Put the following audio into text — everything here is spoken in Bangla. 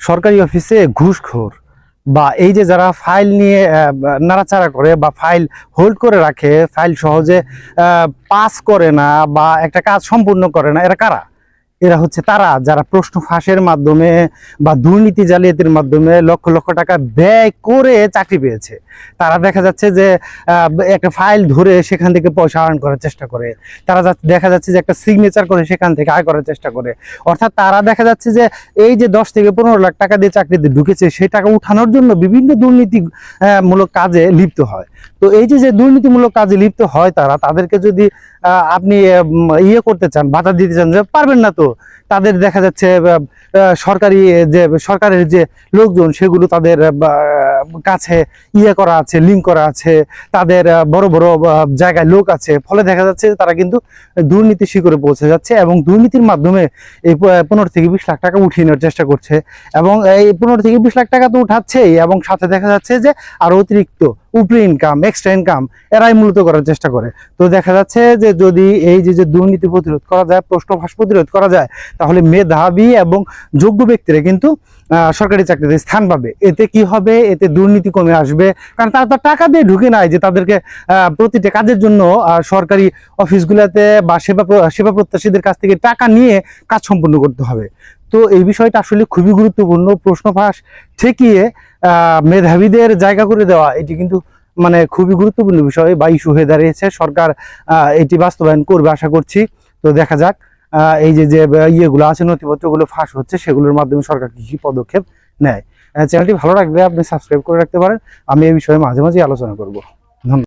সরকারি অফিসে ঘুষখোর বা এই যে যারা ফাইল নিয়ে নাড়াচাড়া করে বা ফাইল হোল্ড করে রাখে, ফাইল সহজে পাস করে না বা একটা কাজ সম্পূর্ণ করে না, এরা কারা? এরা হচ্ছে তারা যারা প্রশ্ন ফাঁসের মাধ্যমে বা দুর্নীতি জালিয়াতির মাধ্যমে লক্ষ লক্ষ টাকা ব্যয় করে চাকরি পেয়েছে। তারা দেখা যাচ্ছে যে একটা ফাইল ধরে সেখান থেকে পয়সা আর্ন করার চেষ্টা করে। তারা দেখা যাচ্ছে যে একটা সিগনেচার করে সেখান থেকে আয় করার চেষ্টা করে। অর্থাৎ তারা দেখা যাচ্ছে যে এই যে 10 থেকে 15 লাখ টাকা দিয়ে চাকরিতে ঢুকেছে, সেই টাকা উঠানোর জন্য বিভিন্ন দুর্নীতি মূলক কাজে লিপ্ত হয়। তো এই যে দুর্নীতিমূলক কাজে লিপ্ত হয় তাদেরকে যদি আপনি ইয়ে করতে চান, বাধা দিতে চান, যে পারবেন না, তো তাদের দেখা যাচ্ছে সরকারের যে লোকজন সেগুলো তাদের কাছে ইয়ে করা আছে, লিঙ্ক করা আছে, তাদের বড় বড় জায়গায় লোক আছে। ফলে দেখা যাচ্ছে তারা কিন্তু দুর্নীতি শিখরে পৌঁছে যাচ্ছে এবং দুর্নীতির মাধ্যমে এই 15 থেকে 20 লাখ টাকা উঠিয়ে নেওয়ার চেষ্টা করছে। এবং এই 15 থেকে 20 লাখ টাকা তো উঠাচ্ছেই, এবং সাথে দেখা যাচ্ছে যে আরো অতিরিক্ত উপরি ইনকাম, এক্সট্রা ইনকাম এরাই মূলত করার চেষ্টা করে। তো দেখা যাচ্ছে যে যদি এই যে দুর্নীতি প্রতিরোধ করা যায়, প্রশ্ন ফাঁস প্রতিরোধ করা যায়, তাহলে মেধাবী এবং যোগ্য ব্যক্তিরা কিন্তু সরকারি চাকরিতে স্থান পাবে। এতে কি হবে? এতে দুর্নীতি কমে আসবে, কারণ তারা তো টাকা দিয়ে ঢুকে নাই যে তাদেরকে প্রতিটা কাজের জন্য সরকারি অফিসগুলোতে বা সেবা প্রত্যাশীদের কাছ থেকে টাকা নিয়ে কাজ সম্পন্ন করতে হবে। তো এই বিষয়টা আসলে খুবই গুরুত্বপূর্ণ। প্রশ্ন ফাঁস ঠেকিয়ে মেধাবীদের জায়গা করে দেওয়া, এটি কিন্তু মানে খুবই গুরুত্বপূর্ণ বিষয় বা ইস্যু হয়ে দাঁড়িয়েছে। সরকার এটি বাস্তবায়ন করবে আশা করছি। তো দেখা যাক এই যে ইয়েগুলো আছে, নথিপত্রগুলো ফাঁস হচ্ছে, সেগুলোর মাধ্যমে সরকার কি পদক্ষেপ নেয়। চ্যানেলটি ভালো লাগলে আপনি সাবস্ক্রাইব করে রাখতে পারেন। আমি এই বিষয়ে মাঝে মাঝে আলোচনা করব। ধন্যবাদ।